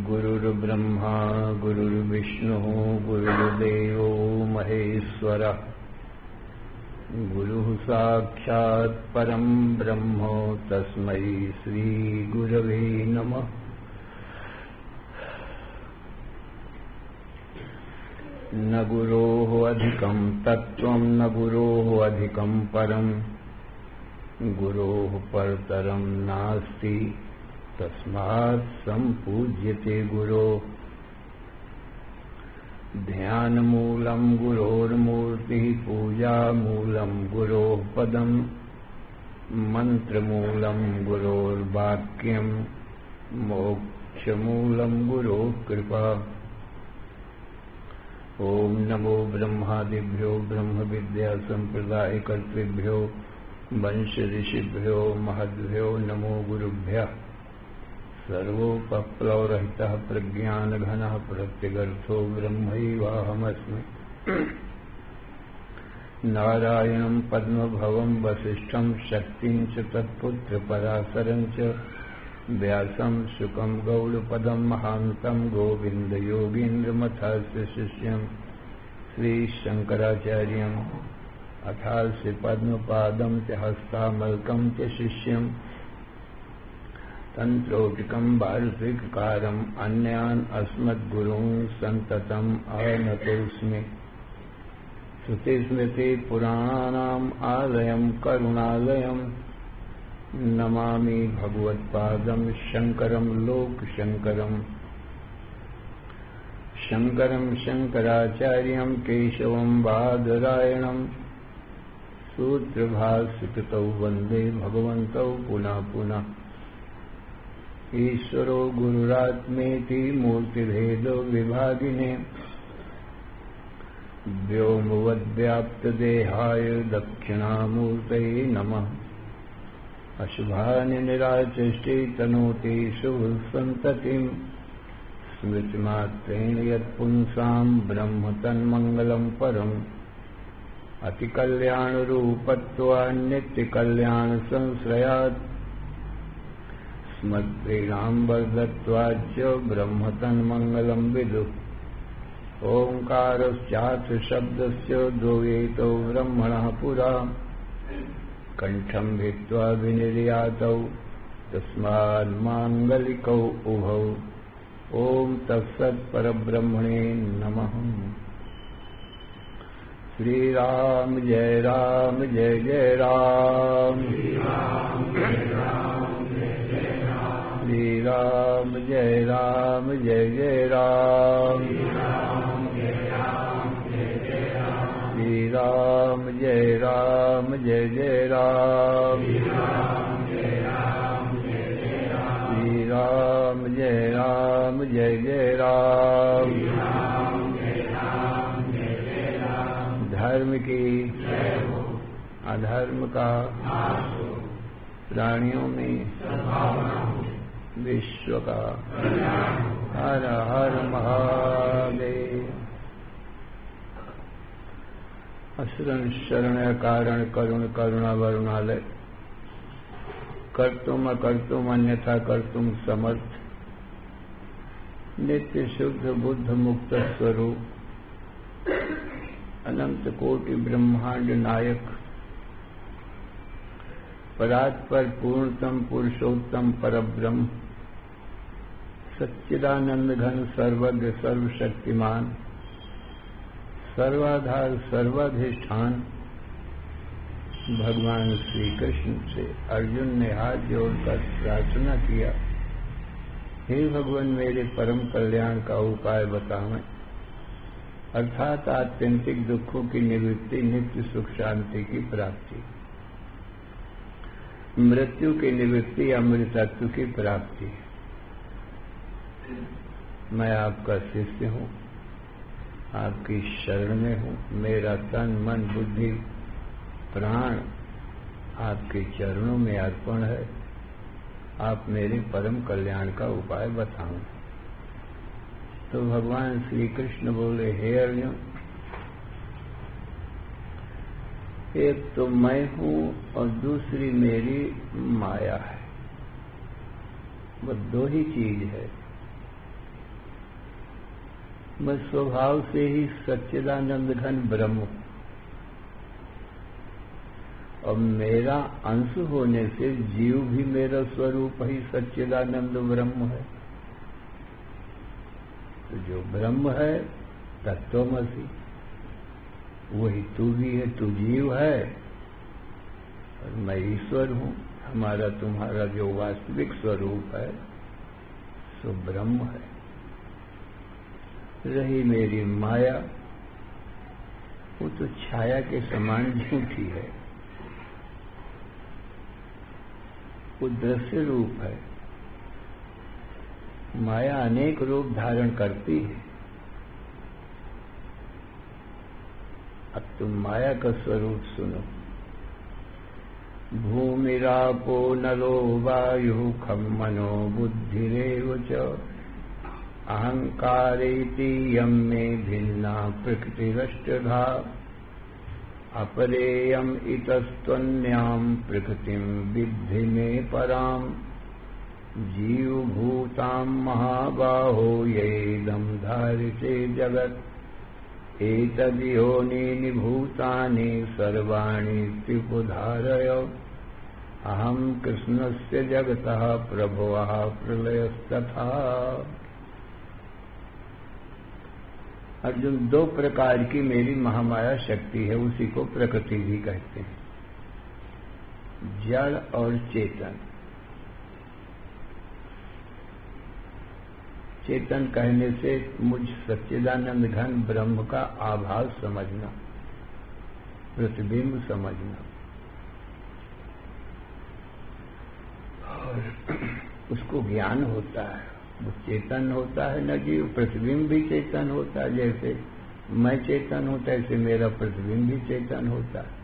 गुरुर्ब्रह्मा गुरुर्विष्णुः गुरुर्देवो महेश्वरः गुरुः साक्षात् परं ब्रह्म तस्मै श्रीगुरवे नमः। न गुरोः अधिकं तत्त्वं न गुरोः अधिकं परं गुरोः परतरं नास्ति तस्मात् सम्पूज्यते गुरो। ध्यानमूलं गुरोर्मूर्तिः पूजामूलं गुरोः पदं मन्त्रमूलं गुरोर्वाक्यं मोक्षमूलं गुरोः कृपा। ओम नमो ब्रह्मादिभ्यो ब्रह्म विद्या संप्रदायकर्तृभ्यो वंश ऋषिभ्यो महद्भ्यो नमो गुरुभ्यः। सर्वोपप्लवरहितः प्रज्ञानघनः प्रत्यगर्थो ब्रह्मैवाहमस्मि। नारायणं पद्मभवं वसिष्ठं शक्तिं च तत्पुत्रपराशरं च व्यासं शुकं गौडपदं महान्तं गोविन्दयोगीन्द्रमथास्य शिष्यं श्रीशङ्कराचार्यम् अथास्य पद्मपादं च हस्तामलकं च शिष्यं तन्त्रोटिकं वार्षिककारम् अन्यान् अस्मद्गुरून् सन्ततम् आनतोऽस्मि। श्रुतिस्मृतिपुराणानाम् आलयं करुणालयं नमामि भगवत्पादं शङ्करं लोकशङ्करम्। शङ्करं शङ्कराचार्यं केशवं बादरायणं सूत्रभाष्यकृतौ वन्दे भगवन्तौ पुनः पुनः। ईश्वरो गुरुरात्मेति मूर्तिभेदो विभागिने व्योमवद्व्याप्तदेहाय दक्षिणामूर्तये नमः। अशुभानि निराचष्टे तनोति शुभसन्ततिं स्मृतिमात्रेण यत्पुंसां ब्रह्म तन्मङ्गलं परम्। अतिकल्याणरूपत्वान्नित्यकल्याणसंश्रयात् स्मद्प्रीणाम्बरदत्वाच्च ब्रह्म तन्मङ्गलं विदुः। ओङ्कारश्चात् शब्दस्य द्वयेतौ ब्रह्मणः पुरा कण्ठं भित्त्वा विनिर्यातौ तस्मान्माङ्गलिकौ उभौ। ॐ तत्सत्परब्रह्मणे नमः। श्रीराम जय राम जय जय राम। श्रीराम जय राम जय जय राम। श्रीराम जय राम जय जय राम। श्रीराम जय राम जय जय राम। श्रीराम जय राम जय जय राम। धर्म की अधर्म का प्राणियों में विश्व का हर हर महादेव। असुरन शरण कारण करुण करुणा वरुणालय कर्तुम अकर्तुम अन्यथा कर्तुम समर्थ नित्य शुद्ध बुद्ध मुक्त स्वरूप अनंत कोटि ब्रह्मांड नायक परात्पर पूर्णतम पुरुषोत्तम परब्रह्म सच्चिदानंद घन सर्वज्ञ सर्वशक्तिमान सर्वाधार सर्वाधिष्ठान भगवान श्री कृष्ण से अर्जुन ने हाथ जोड़कर प्रार्थना किया, हे भगवान मेरे परम कल्याण का उपाय बतावें, अर्थात आत्यंतिक दुखों की निवृत्ति, नित्य सुख शांति की प्राप्ति, मृत्यु की निवृत्ति, अमृतत्व की प्राप्ति। मैं आपका शिष्य हूँ, आपकी शरण में हूँ, मेरा तन मन बुद्धि प्राण आपके चरणों में अर्पण है, आप मेरे परम कल्याण का उपाय बताओ। तो भगवान श्री कृष्ण बोले, हे अर्जुन, एक तो मैं हूँ और दूसरी मेरी माया है, वो दो ही चीज है। मैं स्वभाव से ही सच्चिदानंद घन ब्रह्म हूँ और मेरा अंश होने से जीव भी मेरा स्वरूप ही सच्चिदानंद ब्रह्म है। तो जो ब्रह्म है तत्वमसि, वही तू भी है, तू जीव है और मैं ईश्वर हूँ। हमारा तुम्हारा जो वास्तविक स्वरूप है सो ब्रह्म है। रही मेरी माया, वो तो छाया के समान झूठी है, वो दृश्य रूप है। माया अनेक रूप धारण करती है। अब तुम माया का स्वरूप सुनो। भूमिरापो नलो वायु खम मनो बुद्धिरेव च अहंकारेति यम में भिन्ना प्रकृतिरष्टधा अपरेयम इतस्त्वन्याम प्रकृतिम विद्धि में पराम जीवभूताम महाबाहो येदम धारिते जगत एतद्योनीनि भूतानि सर्वाणि त्रिपुधारय अहम कृष्णस्य जगतः प्रभुः प्रलयस्तथा। अर्जुन, दो प्रकार की मेरी महामाया शक्ति है, उसी को प्रकृति भी कहते हैं, जड़ और चेतन। चेतन कहने से मुझ सच्चिदानंद घन ब्रह्म का आभास समझना, प्रतिबिंब समझना, और उसको ज्ञान होता है, वो चेतन होता है न जीव। प्रतिबिंब भी चेतन होता है, जैसे मैं चेतन होता है ऐसे मेरा प्रतिबिंब भी चेतन होता है।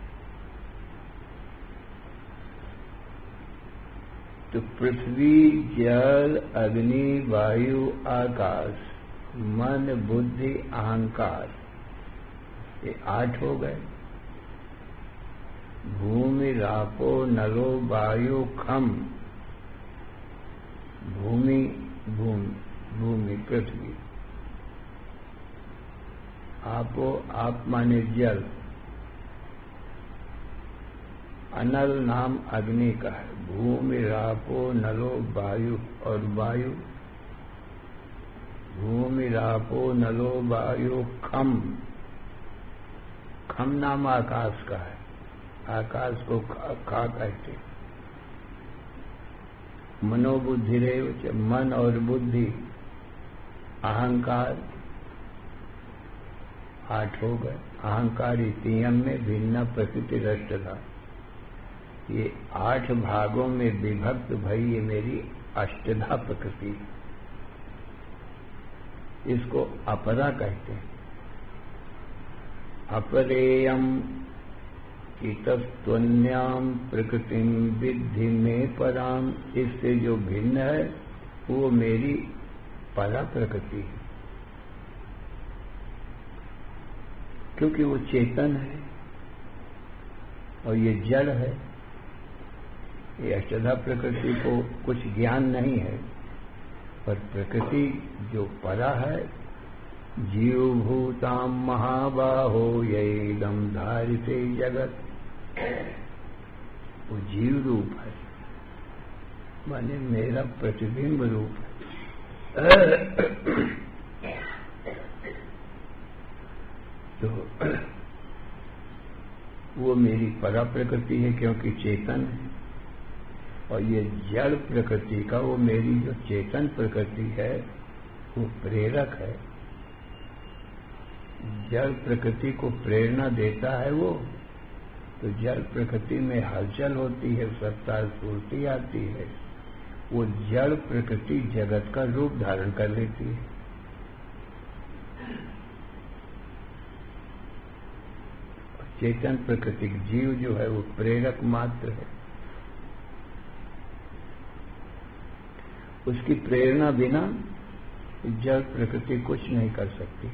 तो पृथ्वी, जल, अग्नि, वायु, आकाश, मन, बुद्धि, अहंकार, ये 8 हो गए। भूमि रापो नलो वायु खम, भूमि भूमि पृथ्वी, आपो आप माने जल, अनल नाम अग्नि का है, भूमि रापो नलो वायु, और वायु भूमि रापो नलो वायु खम, खम नाम आकाश का है, आकाश को खा कहते। मनोबुद्धि रेव, मन और बुद्धि, अहंकार 8 हो गए। अहंकार इतियम में भिन्न प्रकृति रष्ट था, ये 8 भागों में विभक्त भई ये मेरी अष्टधा प्रकृति, इसको अपरा कहते हैं। अपरेयम इतस्त्वन्याम प्रकृतिम विद्धि में पराम, इससे जो भिन्न है वो मेरी परा प्रकृति है, क्योंकि वो चेतन है और ये जड़ है। ये अष्टधा प्रकृति को कुछ ज्ञान नहीं है, पर प्रकृति जो परा है, जीवभूताम महाबाहो येदम धारिते जगत, वो जीव रूप है, माने मेरा प्रतिबिंब रूप है। तो वो मेरी परा प्रकृति है क्योंकि चेतन है, और ये जड़ प्रकृति का वो मेरी जो चेतन प्रकृति है वो प्रेरक है। जड़ प्रकृति को प्रेरणा देता है वो, तो जड़ प्रकृति में हलचल होती है, सत्ता स्फूर्ति आती है, वो जड़ प्रकृति जगत का रूप धारण कर लेती है। चेतन प्रकृतिक जीव जो है वो प्रेरक मात्र है, उसकी प्रेरणा बिना जड़ प्रकृति कुछ नहीं कर सकती।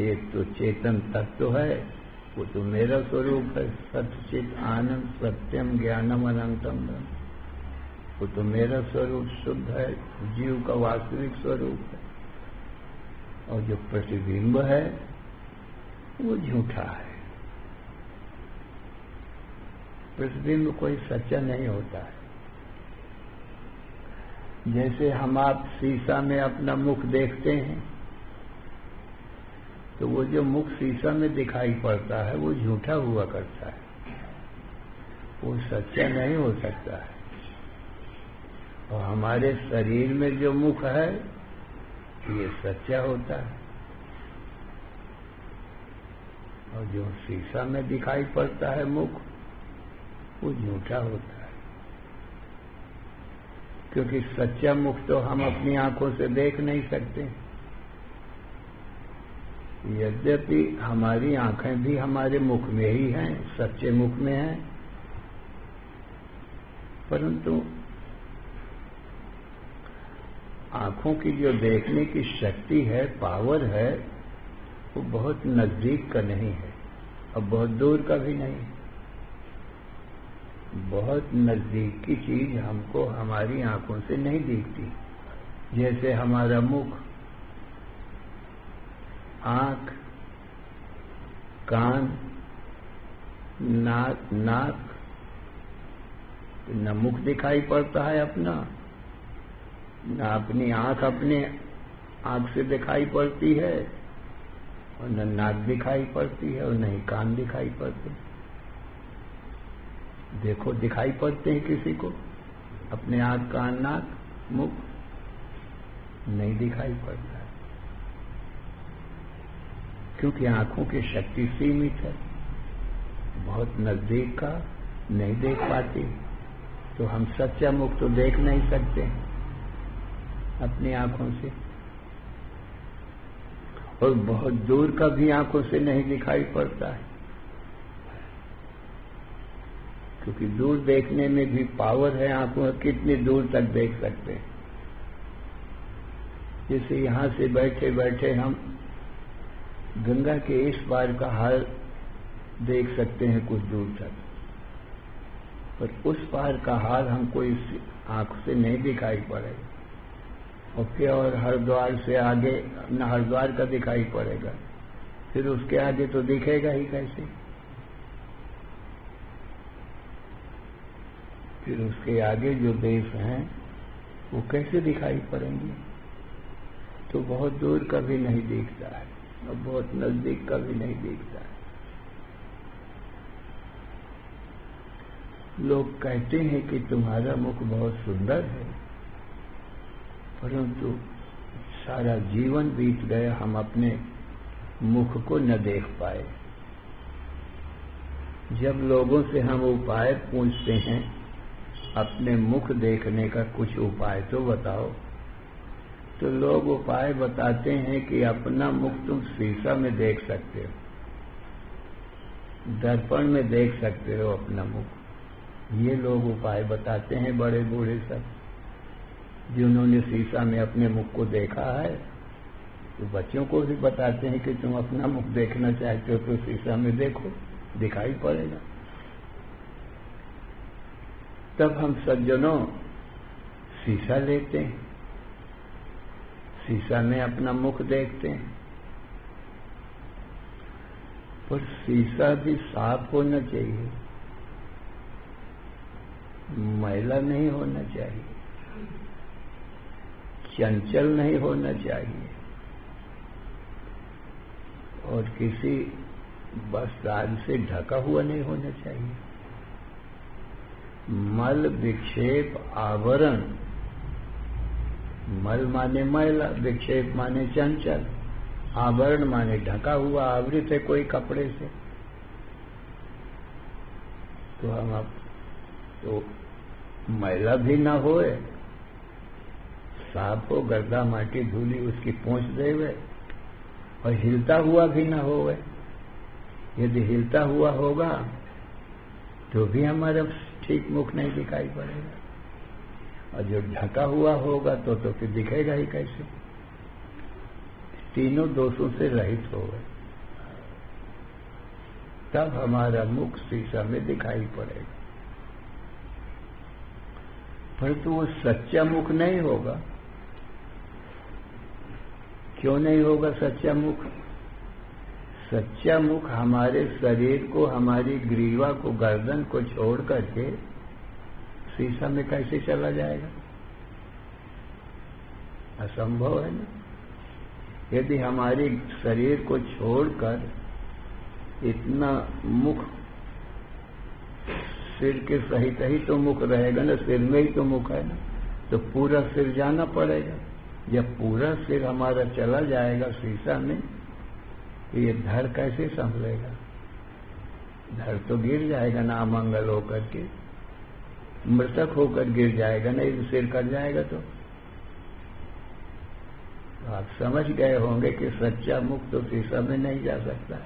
एक तो चेतन तत्व है, वो तो मेरा स्वरूप है, सच्चित आनंद सत्यम ज्ञानम अनंतम ब्रह्म, वो तो मेरा स्वरूप शुद्ध है, जीव का वास्तविक स्वरूप है। और जो प्रतिबिंब है वो झूठा है। प्रतिबिंब कोई सच्चा नहीं होता है। जैसे हम आप शीशा में अपना मुख देखते हैं, तो वो जो मुख शीशा में दिखाई पड़ता है वो झूठा हुआ करता है, वो सच्चा नहीं हो सकता है। और हमारे शरीर में जो मुख है ये सच्चा होता है, और जो शीशा में दिखाई पड़ता है मुख वो झूठा होता है, क्योंकि सच्चा मुख तो हम अपनी आंखों से देख नहीं सकते। यद्यपि हमारी आंखें भी हमारे मुख में ही हैं, सच्चे मुख में हैं, परंतु आंखों की जो देखने की शक्ति है, पावर है, वो बहुत नजदीक का नहीं है और बहुत दूर का भी नहीं। बहुत नजदीक की चीज हमको हमारी आंखों से नहीं दिखती। जैसे हमारा मुख, आंख, कान, नाक, न मुख दिखाई पड़ता है अपना, न अपनी आंख अपने आंख से दिखाई पड़ती है, और न नाक दिखाई पड़ती है, और न ही कान दिखाई पड़ते। देखो, दिखाई पड़ते हैं किसी को अपने आंख, कान, नाक, मुख? नहीं दिखाई पड़ता है, क्योंकि आंखों की शक्ति सीमित है, बहुत नजदीक का नहीं देख पाती। तो हम सच्चा मुख तो देख नहीं सकते अपनी आंखों से, और बहुत दूर का भी आंखों से नहीं दिखाई पड़ता है, क्योंकि दूर देखने में भी पावर है आंखों, कितनी दूर तक देख सकते हैं। जैसे यहां से बैठे बैठे हम गंगा के इस पार का हाल देख सकते हैं कुछ दूर तक, पर उस पार का हाल हमको इस आंख से नहीं दिखाई पड़ेगा। और हरिद्वार से आगे न हरिद्वार का दिखाई पड़ेगा, फिर उसके आगे तो दिखेगा ही कैसे? फिर उसके आगे जो देश हैं वो कैसे दिखाई पड़ेंगे? तो बहुत दूर का भी नहीं दिखता है और बहुत नजदीक का भी नहीं दिखता है। लोग कहते हैं कि तुम्हारा मुख बहुत सुंदर है, परंतु सारा जीवन बीत गया, हम अपने मुख को न देख पाए। जब लोगों से हम उपाय पूछते हैं, अपने मुख देखने का कुछ उपाय तो बताओ, तो लोग उपाय बताते हैं कि अपना मुख तुम शीशा में देख सकते हो, दर्पण में देख सकते हो अपना मुख। ये लोग उपाय बताते हैं, बड़े बूढ़े सब, जिन्होंने शीशा में अपने मुख को देखा है। तो बच्चों को भी बताते हैं कि तुम अपना मुख देखना चाहते हो तो शीशा में देखो, दिखाई पड़ेगा। तब हम सज्जनों शीशा लेते हैं, शीशा में अपना मुख देखते हैं, पर शीशा भी साफ होना चाहिए, मैला नहीं होना चाहिए, चंचल नहीं होना चाहिए। और किसी वस्त्र से ढका हुआ नहीं होना चाहिए। मल विक्षेप आवरण, मल माने मैला, विक्षेप माने चंचल, आवरण माने ढका हुआ, आवृत है कोई कपड़े से। तो हम अब तो मैला भी ना होए, साफ हो, गर्दा माटी धूली उसकी पोंछ देवे, और हिलता हुआ भी ना होवे। यदि हिलता हुआ होगा तो भी हमारा ठीक मुख नहीं दिखाई पड़ेगा, और जो ढका हुआ होगा तो फिर दिखेगा ही कैसे। तीनों दोषों से रहित हो गए, तब हमारा मुख शीशा में दिखाई पड़ेगा। परंतु वो सच्चा मुख नहीं होगा। क्यों नहीं होगा सच्चा मुख? सच्चा मुख हमारे शरीर को, हमारी ग्रीवा को, गर्दन को छोड़ करके शीशा में कैसे चला जाएगा? असंभव है ना। यदि हमारे शरीर को छोड़कर इतना मुख, सिर के सहित ही तो मुख रहेगा ना, सिर में ही तो मुख है ना, तो पूरा सिर जाना पड़ेगा। जब पूरा सिर हमारा चला जाएगा शीशा में, तो ये धड़ कैसे संभलेगा? धड़ तो गिर जाएगा ना, अमंगल होकर के, मृतक होकर गिर जाएगा ना, ये सिर कट जाएगा। तो आप समझ गए होंगे कि सच्चा मुख तो शीशा में नहीं जा सकता।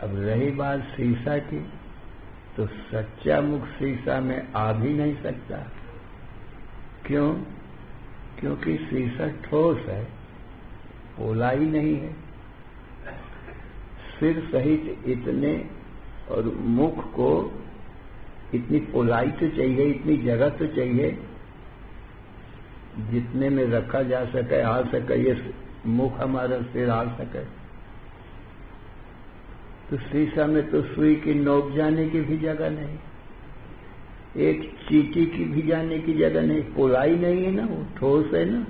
अब रही बात शीशा की, तो सच्चा मुख शीशा में आ भी नहीं सकता। क्यों? क्योंकि शीशा ठोस है, पोलाई नहीं है। सिर सहित इतने और मुख को इतनी पोलाई तो चाहिए, इतनी जगह तो चाहिए जितने में रखा जा सके, आ सके, ये मुख हमारा सिर आ सके। तो शीशा में तो सुई की नोक जाने की भी जगह नहीं, एक चींटी की भी जाने की जगह नहीं, पोलाई नहीं है ना, वो ठोस है ना।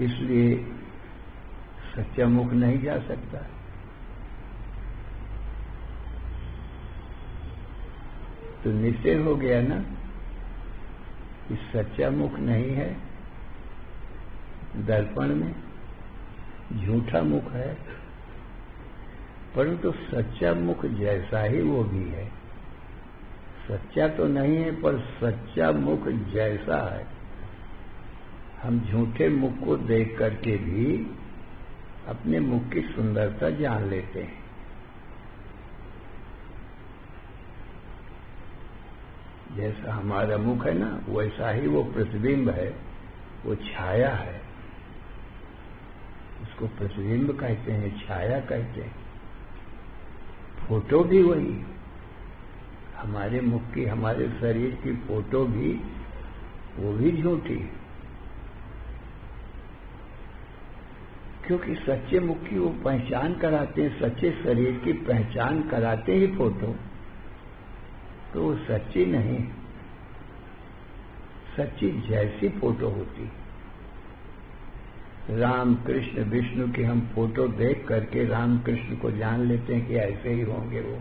इसलिए सच्चा मुख नहीं जा सकता। तो निश्चय हो गया ना कि सच्चा मुख नहीं है, दर्पण में झूठा मुख है। परंतु सच्चा मुख जैसा ही वो भी है। सच्चा तो नहीं है, पर सच्चा मुख जैसा है। हम झूठे मुख को देख करके भी अपने मुख की सुंदरता जान लेते हैं। जैसा हमारा मुख है ना, वैसा ही वो प्रतिबिंब है, वो छाया है। उसको प्रतिबिंब कहते हैं, छाया कहते हैं। फोटो भी वही, हमारे मुख की, हमारे शरीर की फोटो भी, वो भी झूठी। क्योंकि सच्चे मुख की वो पहचान कराते हैं, सच्चे शरीर की पहचान कराते ही फोटो, तो वो सच्ची नहीं, सच्ची जैसी फोटो होती। राम कृष्ण विष्णु की हम फोटो देख करके राम कृष्ण को जान लेते हैं कि ऐसे ही होंगे वो।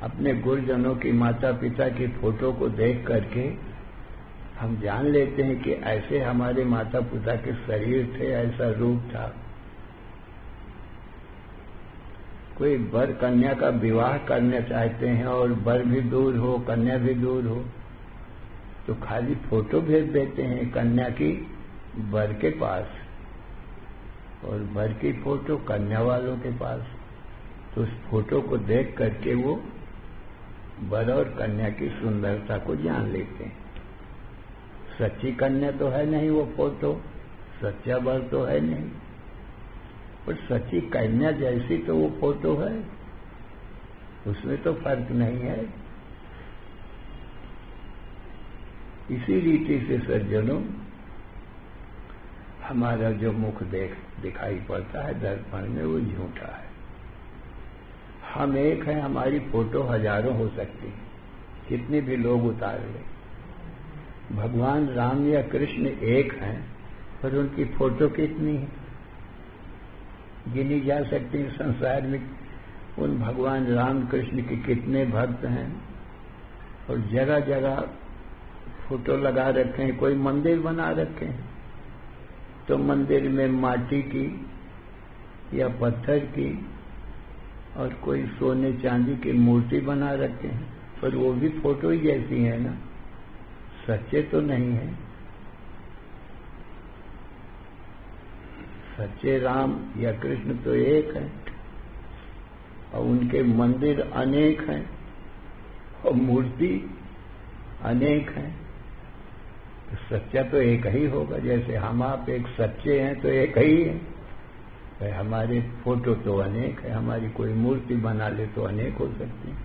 अपने गुरुजनों की, माता पिता की फोटो को देख करके हम जान लेते हैं कि ऐसे हमारे माता पिता के शरीर थे, ऐसा रूप था। कोई वर कन्या का विवाह करना चाहते हैं और वर भी दूर हो, कन्या भी दूर हो, तो खाली फोटो भेज देते हैं कन्या की वर के पास और वर की फोटो कन्या वालों के पास। तो उस फोटो को देख करके वो वर और कन्या की सुंदरता को जान लेते हैं। सच्ची कन्या तो है नहीं वो फोटो, सच्चा वर तो है नहीं, पर सच्ची कन्या जैसी तो वो फोटो है, उसमें तो फर्क नहीं है। इसी रीति से सज्जनों, हमारा जो मुख दिखाई पड़ता है दर्पण में, वो झूठा है। हम एक हैं, हमारी फोटो हजारों हो सकती है, कितने भी लोग उतार ले, भगवान राम या कृष्ण एक हैं, पर उनकी फोटो कितनी है, गिनी जा सकती है। संसार में उन भगवान राम कृष्ण के कितने भक्त हैं, और जगह जगह फोटो लगा रखे हैं। कोई मंदिर बना रखे हैं तो मंदिर में माटी की या पत्थर की और कोई सोने चांदी की मूर्ति बना रखे हैं, पर वो भी फोटो ही जैसी है ना, सच्चे तो नहीं है। सच्चे राम या कृष्ण तो एक है, और उनके मंदिर अनेक हैं और मूर्ति अनेक हैं, तो सच्चा तो एक ही होगा। जैसे हम आप एक सच्चे हैं तो एक ही है, भाई हमारे फोटो तो अनेक है, हमारी कोई मूर्ति बना ले तो अनेक हो सकती है।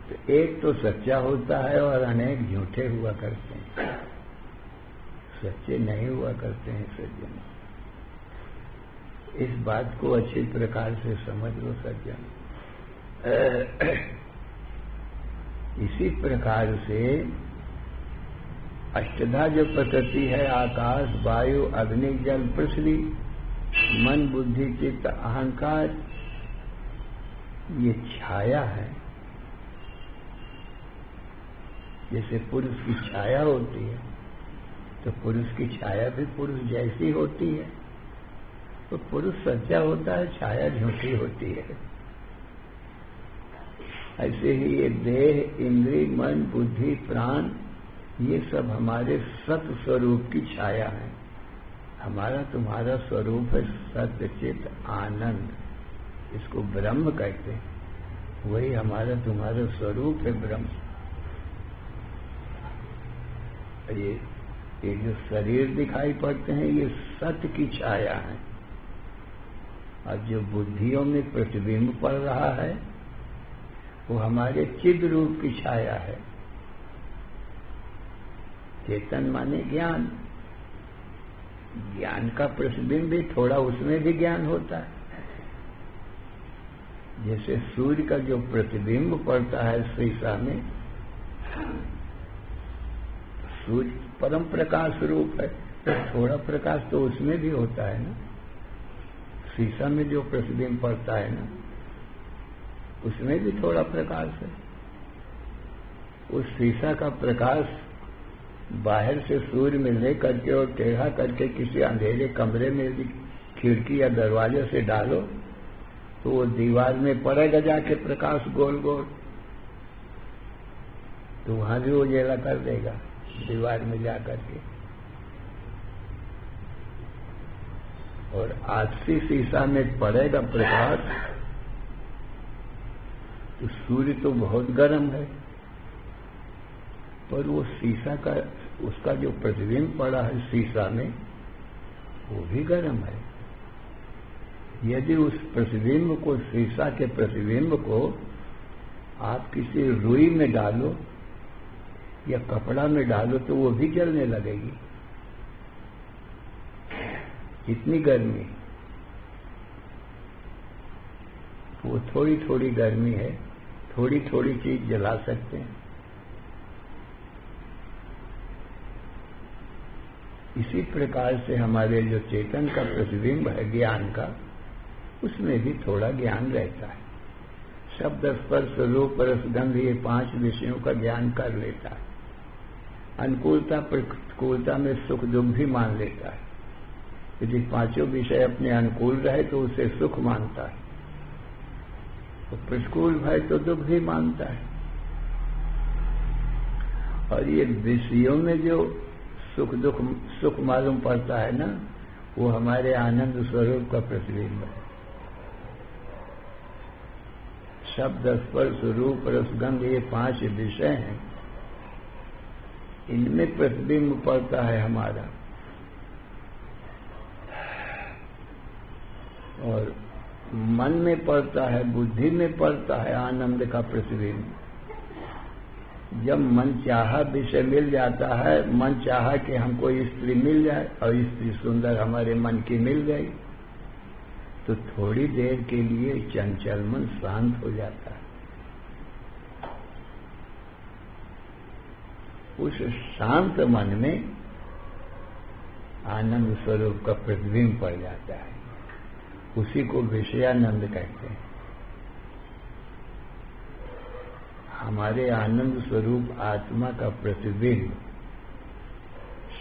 तो एक तो सच्चा होता है और अनेक झूठे हुआ करते हैं, सच्चे नहीं हुआ करते हैं सज्जन। इस बात को अच्छी प्रकार से समझ लो सज्जन। इसी प्रकार से अष्टधा जो प्रकृति है, आकाश वायु अग्नि जल पृथ्वी, मन बुद्धि चित्त अहंकार, ये छाया है। जैसे पुरुष की छाया होती है तो पुरुष की छाया भी पुरुष जैसी होती है, तो पुरुष सच्चा होता है, छाया झूठी होती है। ऐसे ही ये देह इंद्रिय मन बुद्धि प्राण, ये सब हमारे सत स्वरूप की छाया है। हमारा तुम्हारा स्वरूप है सत्य चित आनंद, इसको ब्रह्म कहते हैं। वही हमारा तुम्हारा स्वरूप है ब्रह्म। ये जो शरीर दिखाई पड़ते हैं ये सत्य की छाया है, और जो बुद्धियों में प्रतिबिंब पड़ रहा है वो हमारे चिद रूप की छाया है। चेतन माने ज्ञान, ज्ञान का प्रतिबिंब भी थोड़ा, उसमें भी ज्ञान होता है। जैसे सूर्य का जो प्रतिबिंब पड़ता है शीशा में, सूर्य परम प्रकाश रूप है, तो थोड़ा प्रकाश तो उसमें भी होता है ना। शीशा में जो प्रतिबिंब पड़ता है ना, उसमें भी थोड़ा प्रकाश है। उस शीशा का प्रकाश बाहर से सूर्य में ले करके और टेढ़ा करके किसी अंधेरे कमरे में यदि खिड़की या दरवाजे से डालो तो वो दीवार में पड़ेगा जाके प्रकाश गोल गोल, तो वहां भी उजेला कर देगा दीवार में जा करके। और आपसी शीशा में पड़ेगा प्रकाश तो सूर्य तो बहुत गर्म है, पर वो शीशा का उसका जो प्रतिबिंब पड़ा है शीशा में वो भी गर्म है। यदि उस प्रतिबिंब को, शीशा के प्रतिबिंब को आप किसी रुई में डालो या कपड़ा में डालो तो वो भी जलने लगेगी। इतनी गर्मी, वो थोड़ी थोड़ी गर्मी है, थोड़ी थोड़ी चीज जला सकते हैं। इसी प्रकार से हमारे जो चेतन का प्रतिबिंब है ज्ञान का, उसमें भी थोड़ा ज्ञान रहता है। शब्द स्पर्श रूप रस गंध, ये 5 विषयों का ज्ञान कर लेता है। अनुकूलता प्रतिकूलता में सुख दुख भी मान लेता है। यदि 5 विषय अपने अनुकूल रहे तो उसे सुख मानता है, तो प्रतिकूल भय तो दुख भी मानता है। और ये विषयों में जो सुख दुख सुख मालूम पड़ता है ना, वो हमारे आनंद स्वरूप का प्रतिबिंब है। शब्द स्पर्श रूप रस गंध, ये 5 विषय हैं, इनमें प्रतिबिंब पड़ता है हमारा। और मन में पड़ता है, बुद्धि में पड़ता है आनंद का प्रतिबिंब। जब मन चाहा विषय मिल जाता है, मन चाहा कि हमको स्त्री मिल जाए और स्त्री सुंदर हमारे मन की मिल गई, तो थोड़ी देर के लिए चंचल मन शांत हो जाता है। उस शांत मन में आनंद स्वरूप का प्रतिबिंब पड़ जाता है। उसी को विषयानंद कहते हैं। हमारे आनंद स्वरूप आत्मा का प्रतिबिंब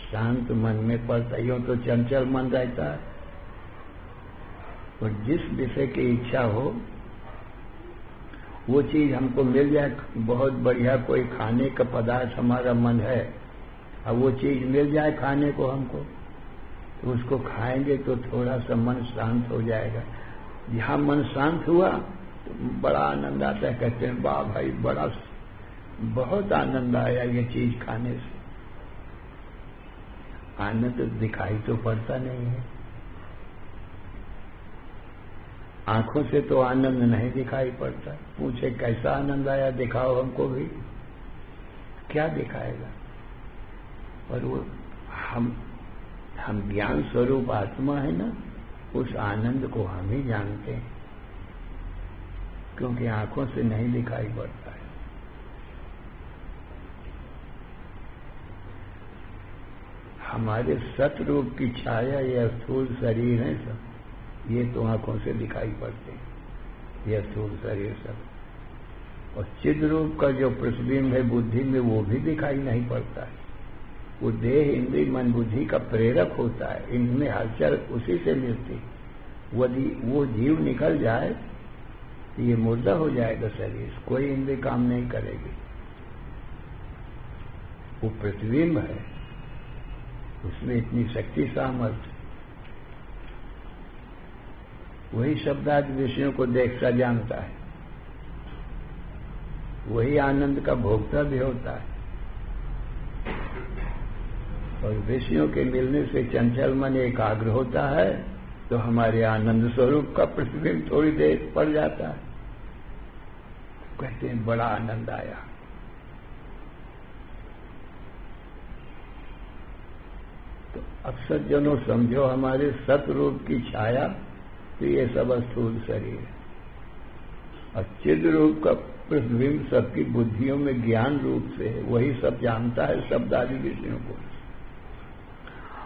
शांत मन में पड़ता है। यूं तो चंचल मन रहता है, और जिस विषय की इच्छा हो वो चीज हमको मिल जाए, बहुत बढ़िया कोई खाने का पदार्थ हमारा मन है, अब वो चीज मिल जाए खाने को हमको, तो उसको खाएंगे तो थोड़ा सा मन शांत हो जाएगा। जहां मन शांत हुआ तो बड़ा आनंद आता है। कहते हैं वाह भाई, बड़ा बहुत आनंद आया ये चीज खाने से। आनंद दिखाई तो पड़ता नहीं है, आंखों से तो आनंद नहीं दिखाई पड़ता। पूछे कैसा आनंद आया, दिखाओ हमको भी, क्या दिखाएगा। और वो हम ज्ञान स्वरूप आत्मा है ना, उस आनंद को हम ही जानते हैं, क्योंकि आंखों से नहीं दिखाई पड़ता है। हमारे सतरूप की छाया या स्थूल शरीर है सब, ये तो आंखों से दिखाई पड़ते हैं, यह स्थूल शरीर सब। और चिद रूप का जो प्रतिबिंब है बुद्धि में, वो भी दिखाई नहीं पड़ता है। वो देह इंद्रिय मन बुद्धि का प्रेरक होता है, इनमें हलचल उसी से मिलती। यदि वो जीव निकल जाए तो ये मुर्दा हो जाएगा शरीर, कोई इंद्रिय काम नहीं करेगी। वो प्रतिबिंब है, उसमें इतनी शक्ति सामर्थ्य। वही शब्दादि विषयों को देखता जानता है, वही आनंद का भोक्ता भी होता है। और विषयों के मिलने से चंचल मन एकाग्र होता है, तो हमारे आनंद स्वरूप का प्रतिबिंब थोड़ी देर पड़ जाता है। कहते हैं बड़ा आनंद आया। तो अक्सर जनों समझो हमारे सतरूप की छाया तो ये सब स्थूल शरीर है, और चिद रूप का प्रतिबिंब सबकी बुद्धियों में ज्ञान रूप से है, वही सब जानता है शब्द आदि विषयों को।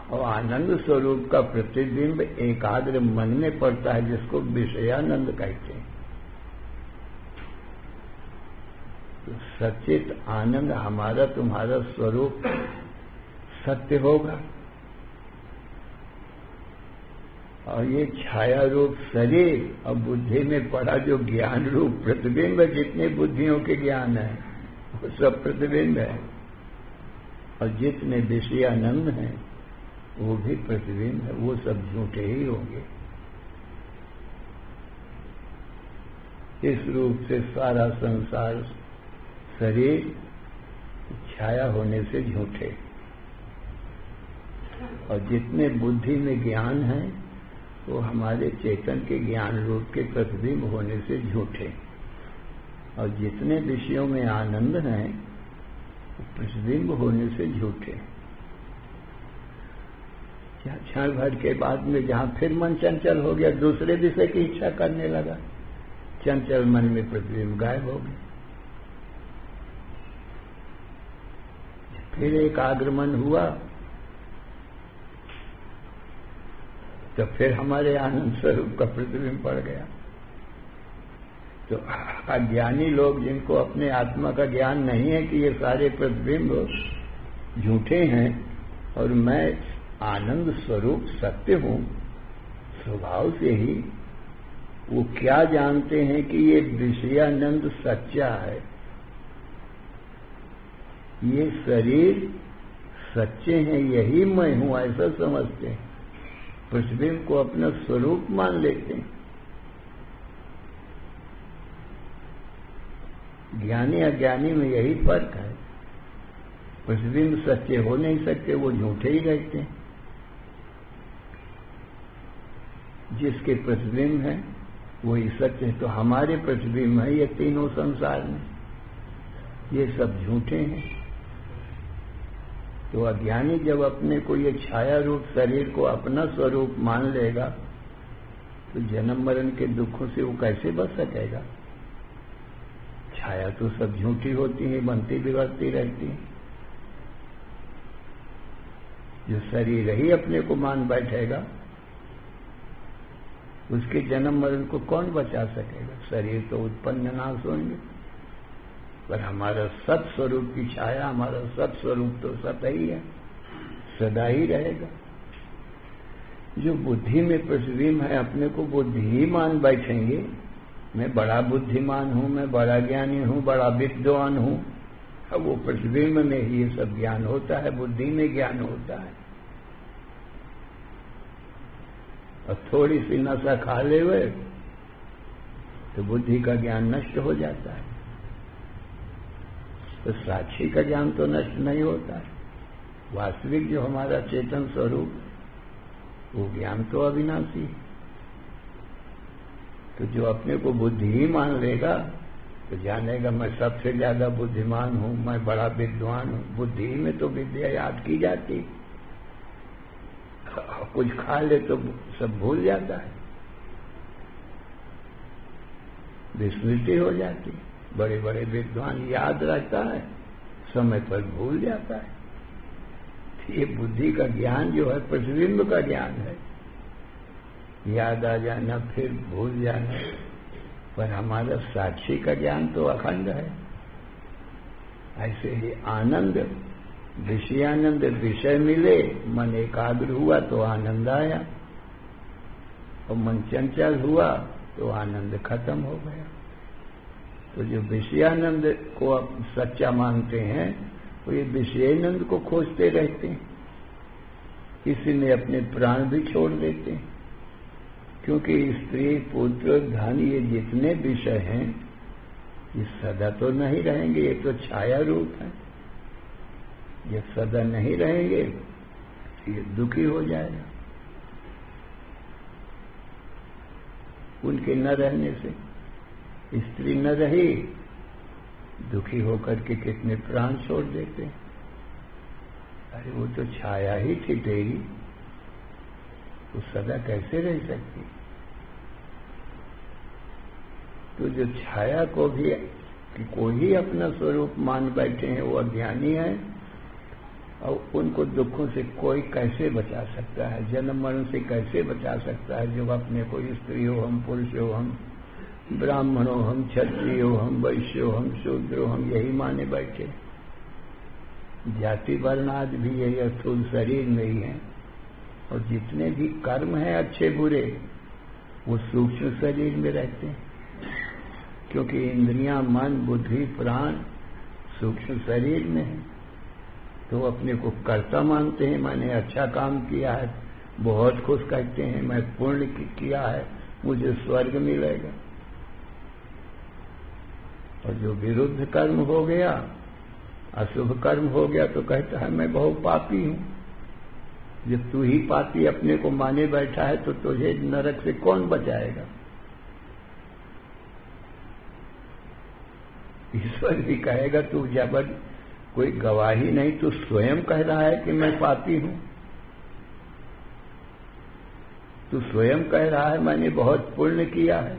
और आनंद स्वरूप का प्रतिबिंब एकाग्र मन में पड़ता है, जिसको विषयानंद कहते हैं। तो सचित आनंद हमारा तुम्हारा स्वरूप सत्य होगा, और ये छाया रूप शरीर और बुद्धि में पड़ा जो ज्ञान रूप प्रतिबिंब है, जितने बुद्धियों के ज्ञान है वो सब प्रतिबिंब है, और जितने विषयानंद हैं वो भी प्रतिबिंब है, वो सब झूठे ही होंगे। इस रूप से सारा संसार शरीर छाया होने से झूठे, और जितने बुद्धि में ज्ञान है वो हमारे चेतन के ज्ञान रूप के प्रतिबिंब होने से झूठे, और जितने विषयों में आनंद है वो प्रतिबिंब होने से झूठे। क्षण भर के बाद में जहां फिर मन चंचल हो गया, दूसरे विषय की इच्छा करने लगा, चंचल मन में प्रतिबिंब गायब हो गया। फिर एक आग्रमन हुआ तो फिर हमारे आनंद स्वरूप का प्रतिबिंब पड़ गया। तो अज्ञानी लोग जिनको अपने आत्मा का ज्ञान नहीं है कि ये सारे प्रतिबिंब झूठे हैं और मैं आनंद स्वरूप सत्य हूं, स्वभाव से ही वो क्या जानते हैं कि ये विषयानंद सच्चा है, ये शरीर सच्चे हैं, यही मैं हूं, ऐसा समझते हैं। प्रतिबिंब को अपना स्वरूप मान लेते हैं। ज्ञानी अज्ञानी में यही फर्क है। प्रतिबिंब सच्चे हो नहीं सकते, वो झूठे ही रहते हैं। जिसके प्रतिबिंब है वही सत्य है। तो हमारे प्रतिबिंब है ये तीनों संसार में, ये सब झूठे हैं। तो अज्ञानी जब अपने को ये छाया रूप शरीर को अपना स्वरूप मान लेगा तो जन्म मरण के दुखों से वो कैसे बच सकेगा। छाया तो सब झूठी होती है, बनती बिगड़ती रहती है। जो शरीर ही अपने को मान बैठेगा उसके जन्म मरण को कौन बचा सकेगा? शरीर तो उत्पन्न नाश होंगे, पर हमारा सत स्वरूप की छाया, हमारा सत स्वरूप तो सत ही है, सदा ही रहेगा। जो बुद्धि में प्रतिबिंब है अपने को बुद्धिमान बैठेंगे, मैं बड़ा बुद्धिमान हूं, मैं बड़ा ज्ञानी हूं, बड़ा विद्वान हूं। अब वो प्रतिबिंब में ही ये सब ज्ञान होता है, बुद्धि में ज्ञान होता है। और थोड़ी सी नशा खा ले हुए तो बुद्धि का ज्ञान नष्ट हो जाता है। तो साक्षी का ज्ञान तो नष्ट नहीं होता है। वास्तविक जो हमारा चेतन स्वरूप वो ज्ञान तो अविनाशी है। तो जो अपने को बुद्धि ही मान लेगा तो जानेगा मैं सबसे ज्यादा बुद्धिमान हूं, मैं बड़ा विद्वान हूं। बुद्धि में तो विद्या याद की जाती, कुछ खा ले तो सब भूल जाता है, विस्मृति हो जाती। बड़े बड़े विद्वान याद रहता है, समय पर भूल जाता है। ये बुद्धि का ज्ञान जो है प्रतिबिंब का ज्ञान है, याद आ जाना फिर भूल जाना। पर हमारा साक्षी का ज्ञान तो अखंड है। ऐसे ही आनंद, विषयानंद, विषय मिले, मन एकाग्र हुआ तो आनंद आया, और मन चंचल हुआ तो आनंद खत्म हो गया। तो जो विषयानंद को आप सच्चा मानते हैं वो ये विषयानंद को खोजते रहते हैं। किसी ने अपने प्राण भी छोड़ देते हैं, क्योंकि स्त्री, पुत्र, धन, ये जितने विषय हैं ये सदा तो नहीं रहेंगे, ये तो छाया रूप है। ये सदा नहीं रहेंगे ये दुखी हो जाएगा उनके न रहने से। स्त्री न रही, दुखी होकर के कितने प्राण छोड़ देते हैं। अरे वो तो छाया ही थी तेरी, वो सदा कैसे रह सकती? तो जो छाया को भी कोई अपना स्वरूप मान बैठे हैं वो अज्ञानी है, और उनको दुखों से कोई कैसे बचा सकता है, जन्म मरण से कैसे बचा सकता है? जो अपने को स्त्री हो, हम पुरुष हो, हम ब्राह्मण हो, हम क्षत्रिय हो, हम वैश्य हो, हम शूद्र हो, हम यही माने बैठे। जाति वर्ण आज भी यही स्थूल शरीर में ही है, और जितने भी कर्म हैं अच्छे बुरे वो सूक्ष्म शरीर में रहते हैं, क्योंकि इंद्रियां, मन, बुद्धि, प्राण सूक्ष्म शरीर में है। तो अपने को कर्ता मानते हैं, मैंने अच्छा काम किया है, बहुत खुश कहते हैं, मैं पुण्य किया है, मुझे स्वर्ग मिलेगा। और जो विरुद्ध कर्म हो गया, अशुभ कर्म हो गया, तो कहता है मैं बहुत पापी हूं। जब तू ही पापी अपने को माने बैठा है तो तुझे नरक से कौन बचाएगा? ईश्वर भी कहेगा तू जबर, कोई गवाही नहीं, तू स्वयं कह रहा है कि मैं पापी हूं। तू स्वयं कह रहा है मैंने बहुत पुण्य किया है,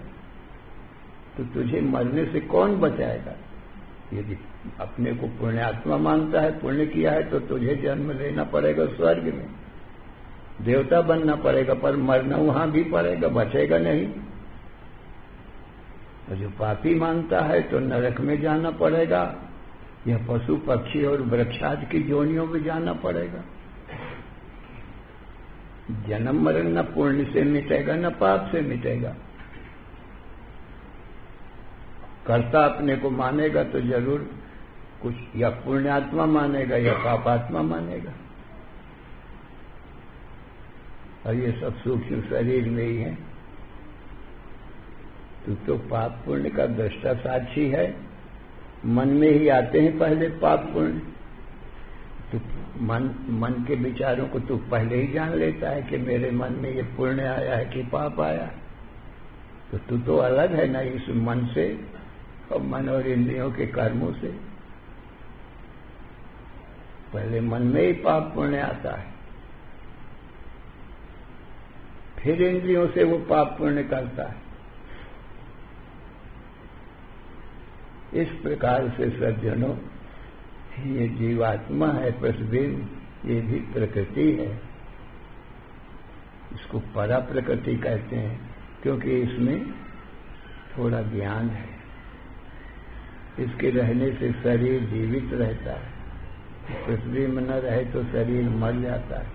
तो तुझे मरने से कौन बचाएगा? यदि अपने को पुण्यात्मा मानता है, पुण्य किया है, तो तुझे जन्म लेना पड़ेगा स्वर्ग में, देवता बनना पड़ेगा, पर मरना वहां भी पड़ेगा, बचेगा नहीं। और जो पापी मानता है तो नरक में जाना पड़ेगा, या पशु पक्षी और वृक्षादि की योनियों में जाना पड़ेगा। जन्म मरण न पुण्य से मिटेगा न पाप से मिटेगा। कर्ता अपने को मानेगा तो जरूर कुछ या पुण्यात्मा मानेगा या पापात्मा मानेगा, और ये सब सूक्ष्म शरीर में ही है। तो पाप पुण्य का दृष्टा साक्षी है, मन में ही आते हैं पहले पाप पुण्य। तो मन के विचारों को तू पहले ही जान लेता है कि मेरे मन में ये पुण्य आया है कि पाप आया है। तो तू तो अलग है ना इस मन से, और मन और इंद्रियों के कर्मों से। पहले मन में ही पाप पुण्य आता है, फिर इंद्रियों से वो पाप पुण्य करता है। इस प्रकार से सज्जनों, ये जीवात्मा है प्रतिबिंब, ये भी प्रकृति है। इसको परा प्रकृति कहते हैं क्योंकि इसमें थोड़ा ज्ञान है। इसके रहने से शरीर जीवित रहता है, पृथ्वी में न रहे तो शरीर मर जाता है।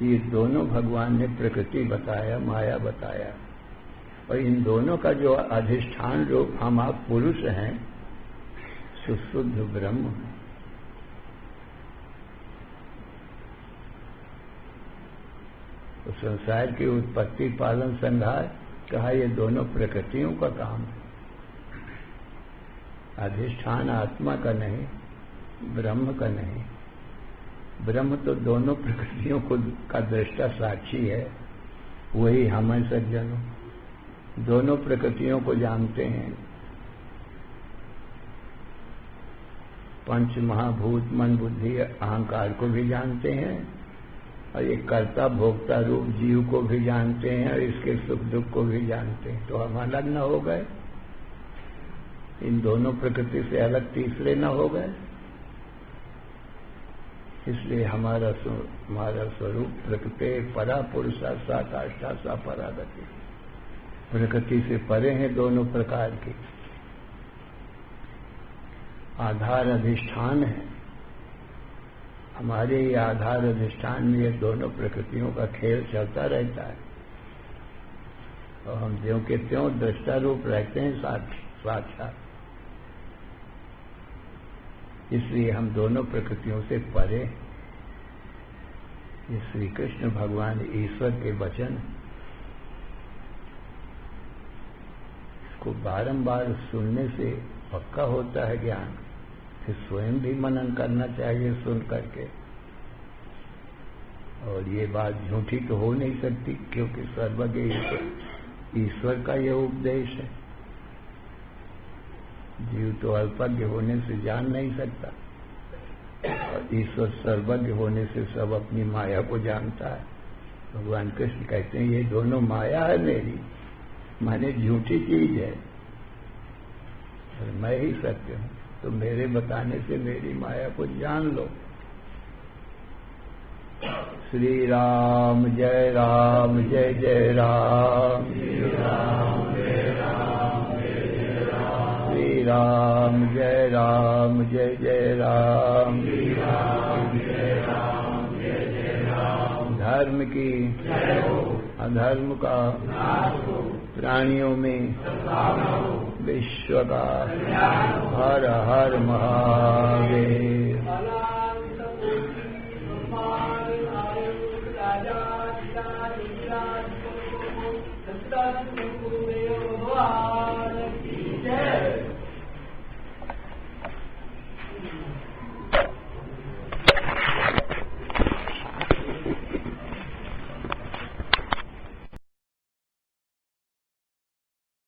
ये दोनों भगवान ने प्रकृति बताया, माया बताया, और इन दोनों का जो अधिष्ठान रूप हम आप पुरुष हैं, सुशुद्ध ब्रह्म है। तो संसार की उत्पत्ति, पालन, संहार कहा ये दोनों प्रकृतियों का काम है। अधिष्ठान आत्मा का नहीं, ब्रह्म का नहीं। ब्रह्म तो दोनों प्रकृतियों को का दृष्टा साक्षी है, वही हमें सज्जनों दोनों प्रकृतियों को जानते हैं। पंच महाभूत मन बुद्धि अहंकार को भी जानते हैं, और ये कर्ता भोक्ता रूप जीव को भी जानते हैं, और इसके सुख दुख को भी जानते हैं। तो हम अलग न हो गए, इन दोनों प्रकृति से अलग तीसरे न हो गए। इसलिए हमारा स्वरूप प्रकृति परा पुरुषा सा काष्ठा सा परागति, प्रकृति से परे हैं दोनों प्रकार के। आधार अधिष्ठान है हमारे, ये आधार अधिष्ठान में ये दोनों प्रकृतियों का खेल चलता रहता है, और हम ज्यों के त्यों दृष्टा रूप रहते हैं साक्षात। इसलिए हम दोनों प्रकृतियों से परे। ये श्री कृष्ण भगवान ईश्वर के वचन, इसको बारंबार सुनने से पक्का होता है ज्ञान। फिर स्वयं भी मनन करना चाहिए सुन करके। और ये बात झूठी तो हो नहीं सकती, क्योंकि सर्वज्ञ ईश्वर का यह उपदेश है। जीव तो अल्पज्ञ होने से जान नहीं सकता, और ईश्वर सर्वज्ञ होने से सब अपनी माया को जानता है। भगवान कृष्ण कहते हैं ये दोनों माया है मेरी, माने झूठी चीज है, और मैं ही सत्य हूं। तो मेरे बताने से मेरी माया को जान लो। श्री राम जय राम जय जय राम, श्री राम जय राम जय जय राम, श्री राम जय राम जय जय राम, श्री राम जय राम जय जय राम। धर्म की अधर्म का प्राणियों में विश्व का हर हर महादेव।